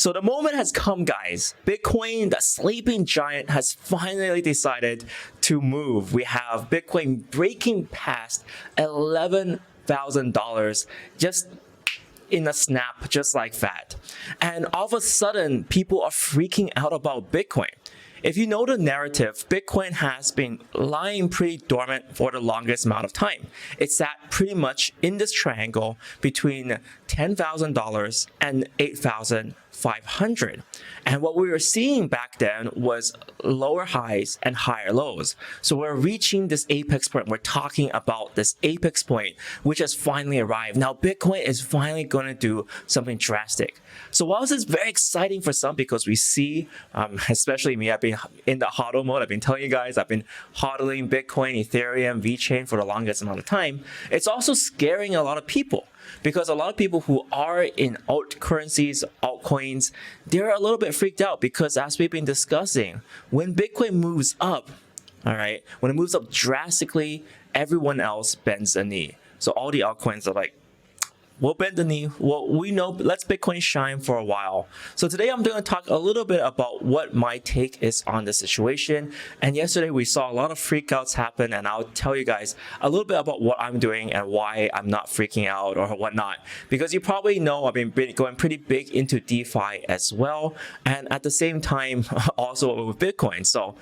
So the moment has come, guys. Bitcoin, the sleeping giant, has finally decided to move. We have Bitcoin breaking past $11,000 just in a snap, just like that. And all of a sudden, people are freaking out about Bitcoin. If you know the narrative, Bitcoin has been lying pretty dormant for the longest amount of time. It's sat pretty much in this triangle between $10,000 and $8,500. And what we were seeing back then was lower highs and higher lows. So we're reaching this apex point. We're talking about this apex point, which has finally arrived. Now, Bitcoin is finally going to do something drastic. So while this is very exciting for some, because we see, especially me, I've been in the hodl mode. I've been telling you guys, I've been hodling Bitcoin, Ethereum, VeChain for the longest amount of time. It's also scaring a lot of people, because a lot of people who are in altcurrencies, altcoins, they're a little bit freaked out, because as we've been discussing, when Bitcoin moves up, all right, when it moves up drastically, everyone else bends a knee. So all the altcoins are like, we'll bend the knee. Well, we know, let's Bitcoin shine for a while. So today I'm going to talk a little bit about what my take is on the situation. And yesterday we saw a lot of freakouts happen, and I'll tell you guys a little bit about what I'm doing and why I'm not freaking out or whatnot. Because you probably know I've been going pretty big into DeFi as well, and at the same time also with Bitcoin. So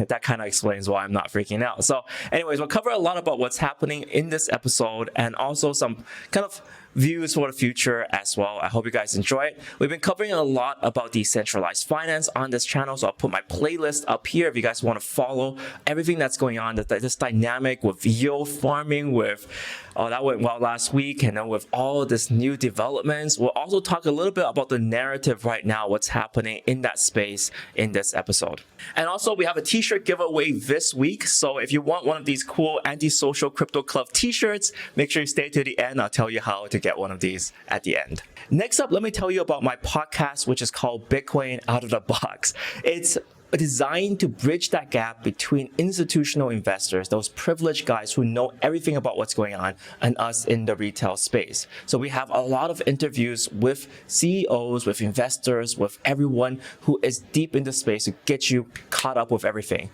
that kind of explains why I'm not freaking out. So anyways, we'll cover a lot about what's happening in this episode, and also some kind of views for the future as well. I hope you guys enjoy it. We've been covering a lot about decentralized finance on this channel, so I'll put my playlist up here if you guys want to follow everything that's going on, this dynamic with yield farming, with that went well last week, and then with all this new developments. We'll also talk a little bit about the narrative right now, what's happening in that space in this episode. And also, we have a t-shirt giveaway this week, so if you want one of these cool anti-social crypto club t-shirts, make sure you stay to the end. I'll tell you how to get one of these at the end. Next up, let me tell you about my podcast, which is called Bitcoin Out of the Box. It's designed to bridge that gap between institutional investors, those privileged guys who know everything about what's going on, and us in the retail space. So we have a lot of interviews with CEOs, with investors, with everyone who is deep in the space to get you caught up with everything.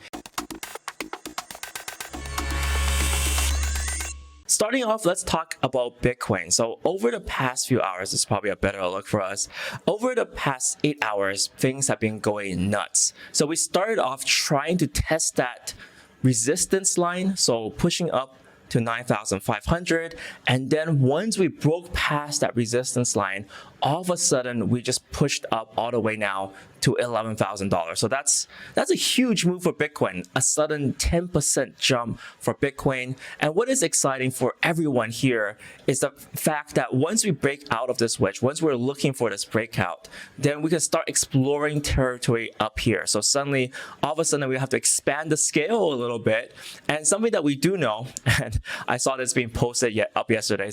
Starting off, let's talk about Bitcoin. So over the past few hours, it's probably a better look for us. Over the past 8 hours, things have been going nuts. So we started off trying to test that resistance line, so pushing up to 9,500, and then once we broke past that resistance line, all of a sudden we just pushed up all the way now to $11,000. So that's a huge move for Bitcoin, a sudden 10% jump for Bitcoin. And what is exciting for everyone here is the fact that once we break out of this wedge, once we're looking for this breakout, then we can start exploring territory up here. So suddenly, all of a sudden, we have to expand the scale a little bit. And something that we do know, and I saw this being posted up yesterday.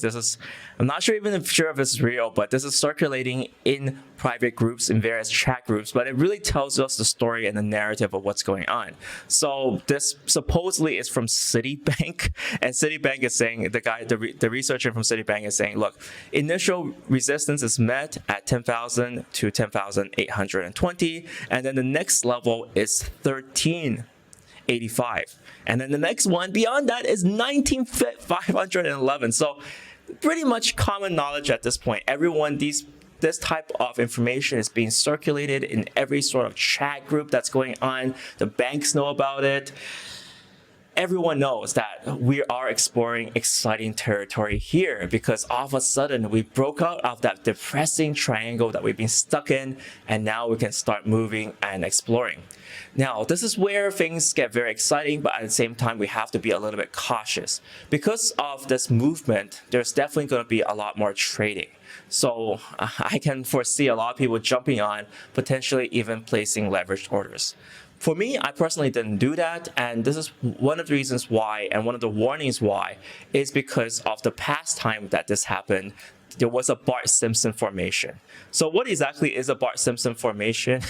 I'm not sure if this is real, but this is circulating in private groups, in various chat groups, but it really tells us the story and the narrative of what's going on. So this supposedly is from Citibank, and Citibank is saying, the researcher from Citibank is saying, look, initial resistance is met at 10,000 to 10,820, and then the next level is 1385. And then the next one beyond that is 19,511. So pretty much common knowledge at this point. Everyone, this type of information is being circulated in every sort of chat group that's going on. The banks know about it. Everyone knows that we are exploring exciting territory here, because all of a sudden we broke out of that depressing triangle that we've been stuck in, and now we can start moving and exploring. Now, this is where things get very exciting, but at the same time, we have to be a little bit cautious. Because of this movement, there's definitely going to be a lot more trading. So I can foresee a lot of people jumping on, potentially even placing leveraged orders. For me, I personally didn't do that, and this is one of the reasons why, and one of the warnings why, is because of the past time that this happened. there was a Bart Simpson formation. So what exactly is a Bart Simpson formation?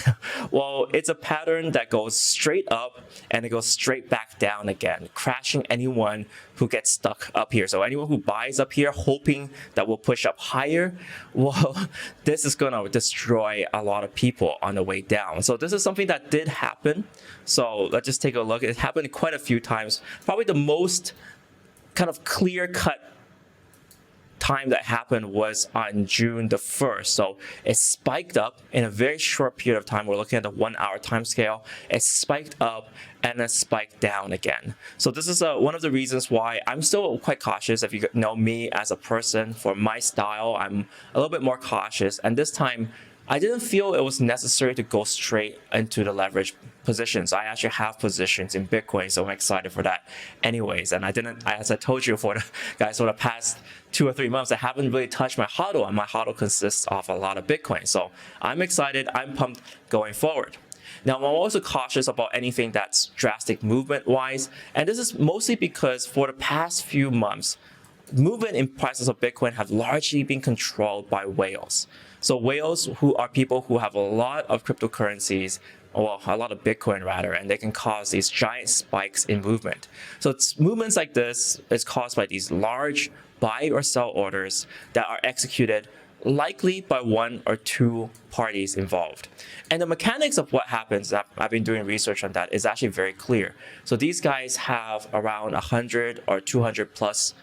Well, it's a pattern that goes straight up and it goes straight back down again, crashing anyone who gets stuck up here. So anyone who buys up here hoping that will push up higher, well, this is going to destroy a lot of people on the way down. So this is something that did happen. So let's just take a look. It happened quite a few times. Probably the most kind of clear-cut time that happened was on June the 1st. So it spiked up in a very short period of time. We're looking at the 1 hour time scale. It spiked up and then spiked down again. So this is one of the reasons why I'm still quite cautious. If you know me as a person, for my style, I'm a little bit more cautious. And this time, I didn't feel it was necessary to go straight into the leverage positions. I actually have positions in Bitcoin, so I'm excited for that anyways. And I didn't, as I told you for the past 2 or 3 months, I haven't really touched my HODL, and my HODL consists of a lot of Bitcoin. So I'm excited, I'm pumped going forward. Now, I'm also cautious about anything that's drastic movement-wise, and this is mostly because for the past few months, movement in prices of Bitcoin have largely been controlled by whales. So whales who are people who have a lot of cryptocurrencies, well, a lot of Bitcoin rather, and they can cause these giant spikes in movement. So movements like this is caused by these large buy or sell orders that are executed likely by 1 or 2 parties involved. And the mechanics of what happens, I've been doing research on that, is actually very clear. So these guys have around 100 or 200 plus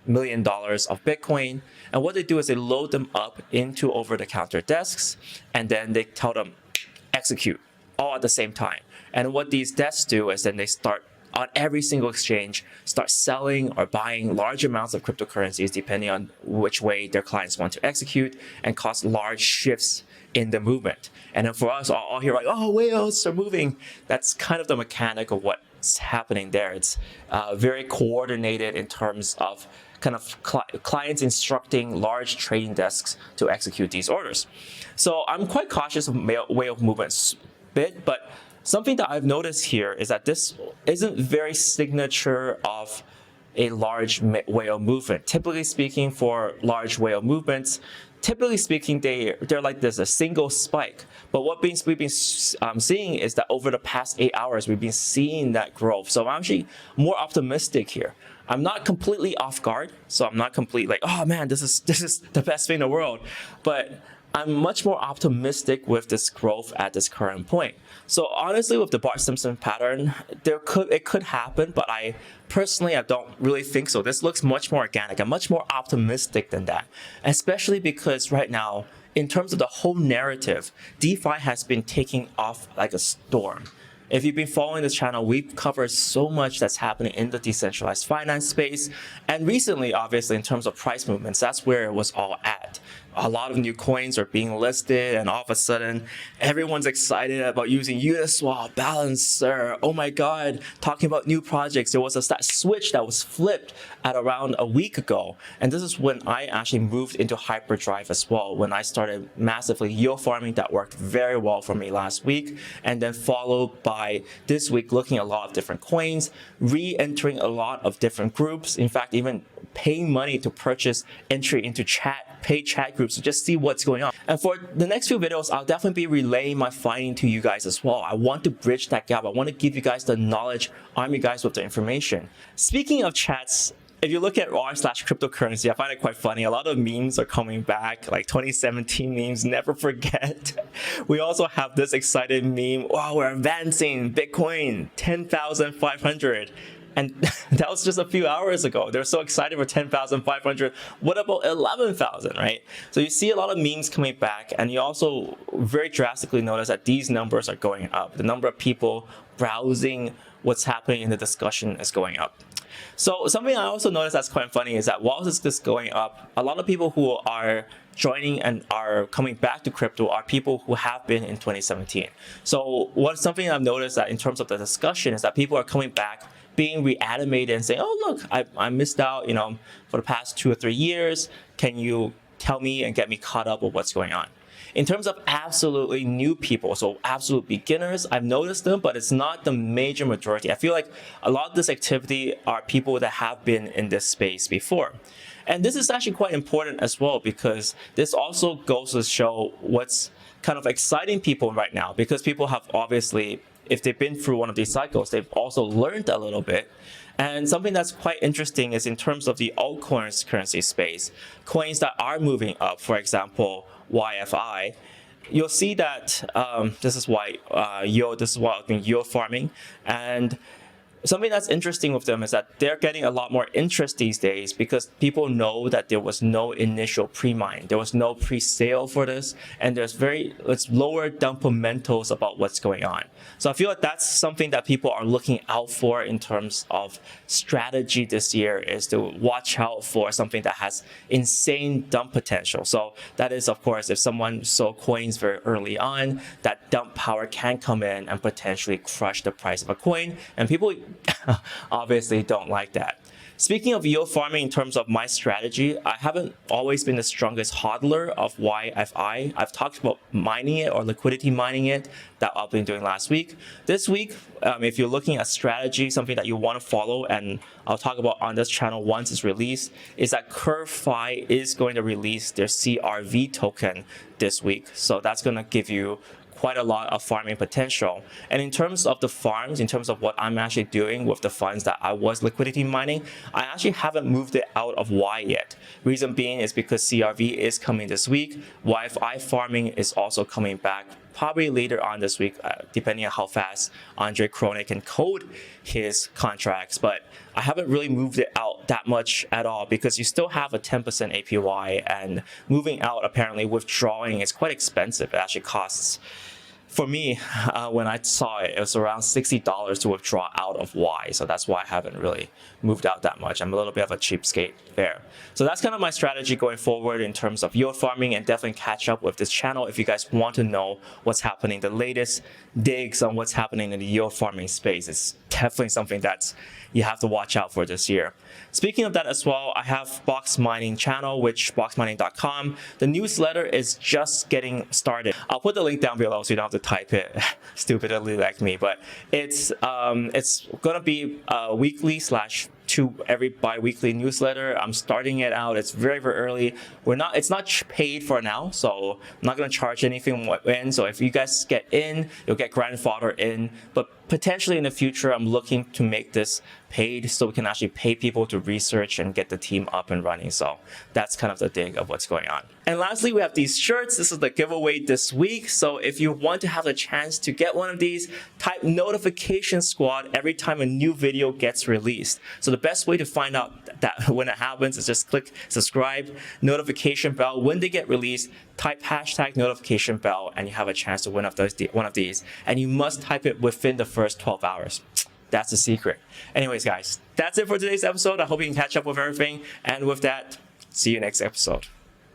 $1 million of Bitcoin. And what they do is they load them up into over-the-counter desks, and then they tell them, execute, all at the same time. And what these desks do is then they start on every single exchange, start selling or buying large amounts of cryptocurrencies depending on which way their clients want to execute, and cause large shifts in the movement. And then for us, all here like, oh, whales are moving. That's kind of the mechanic of what's happening there. It's very coordinated in terms of kind of clients instructing large trading desks to execute these orders. So I'm quite cautious of whale movements bit, but something that I've noticed here is that this isn't very signature of a large whale movement. Typically speaking, for large whale movements, typically speaking, they're like this, a single spike. But what we've been seeing is that over the past 8 hours, we've been seeing that growth. So I'm actually more optimistic here. I'm not completely off guard, so I'm not completely like, oh man, this is the best thing in the world. But I'm much more optimistic with this growth at this current point. So honestly, with the Bart Simpson pattern, it could happen, but I don't really think so. This looks much more organic. I'm much more optimistic than that, especially because right now, in terms of the whole narrative, DeFi has been taking off like a storm. If you've been following this channel, we've covered so much that's happening in the decentralized finance space. And recently, obviously, in terms of price movements, that's where it was all at. A lot of new coins are being listed, and all of a sudden, everyone's excited about using Uniswap, Balancer. Oh my God, talking about new projects. There was that switch that was flipped at around a week ago. And this is when I actually moved into hyperdrive as well, when I started massively yield farming. That worked very well for me last week. And then followed by this week looking at a lot of different coins, re-entering a lot of different groups. In fact, even paying money to purchase entry into paid chat groups to just see what's going on. And for the next few videos, I'll definitely be relaying my finding to you guys as well. I want to bridge that gap. I want to give you guys the knowledge, arm you guys with the information. Speaking of chats, if you look at r/cryptocurrency, I find it quite funny. A lot of memes are coming back, like 2017 memes, never forget. We also have this excited meme, wow, we're advancing, Bitcoin, 10,500. And that was just a few hours ago. They're so excited for 10,500. What about 11,000, right? So you see a lot of memes coming back, and you also very drastically notice that these numbers are going up. The number of people browsing what's happening in the discussion is going up. So something I also noticed that's quite funny is that while this is going up, a lot of people who are joining and are coming back to crypto are people who have been in 2017. So something I've noticed that in terms of the discussion is that people are coming back, being reanimated and saying, oh, look, I missed out, for the past 2 or 3 years. Can you tell me and get me caught up with what's going on? In terms of absolutely new people, so absolute beginners, I've noticed them, but it's not the major majority. I feel like a lot of this activity are people that have been in this space before. And this is actually quite important as well, because this also goes to show what's kind of exciting people right now, because people have obviously, if they've been through one of these cycles, they've also learned a little bit. And something that's quite interesting is in terms of the altcoins currency space, coins that are moving up, for example, YFI, you'll see that this is why I've been yield farming. And something that's interesting with them is that they're getting a lot more interest these days, because people know that there was no initial pre-mine, there was no pre-sale for this, and it's lower fundamentals about what's going on. So I feel like that's something that people are looking out for in terms of strategy this year, is to watch out for something that has insane dump potential. So that is, of course, if someone sold coins very early on, that dump power can come in and potentially crush the price of a coin, and people obviously don't like that. Speaking of yield farming, in terms of my strategy, I haven't always been the strongest hodler of YFI. I've talked about mining it or liquidity mining it, that I've been doing last week. This week, if you're looking at strategy, something that you want to follow, and I'll talk about on this channel once it's released, is that CurveFi is going to release their CRV token this week. So that's going to give you quite a lot of farming potential. And in terms of the farms, in terms of what I'm actually doing with the funds that I was liquidity mining, I actually haven't moved it out of Y yet. Reason being is because CRV is coming this week. YFI farming is also coming back probably later on this week, depending on how fast Andre Kronik can code his contracts. But I haven't really moved it out that much at all, because you still have a 10% APY, and moving out, apparently withdrawing, is quite expensive. It actually costs, for me, when I saw it, it was around $60 to withdraw out of Y. So that's why I haven't really moved out that much. I'm a little bit of a cheapskate there. So that's kind of my strategy going forward in terms of yield farming, and definitely catch up with this channel if you guys want to know what's happening. The latest digs on what's happening in the yield farming space is definitely something that's you have to watch out for this year. Speaking of that as well, I have Boxmining channel, which boxmining.com. The newsletter is just getting started. I'll put the link down below so you don't have to type it stupidly like me, but it's gonna be a weekly / every bi-weekly newsletter. I'm starting it out. It's very, very early. It's not paid for now, so I'm not going to charge anything in. So if you guys get in, you'll get grandfather in. But potentially in the future, I'm looking to make this paid, so we can actually pay people to research and get the team up and running. So that's kind of the dig of what's going on. And lastly, we have these shirts. This is the giveaway this week. So if you want to have the chance to get one of these, type notification squad every time a new video gets released. So the best way to find out that when it happens is just click subscribe, notification bell. When they get released, type hashtag notification bell, and you have a chance to win one of these. And you must type it within the first 12 hours. That's the secret. Anyways, guys, that's it for today's episode. I hope you can catch up with everything. And with that, see you next episode.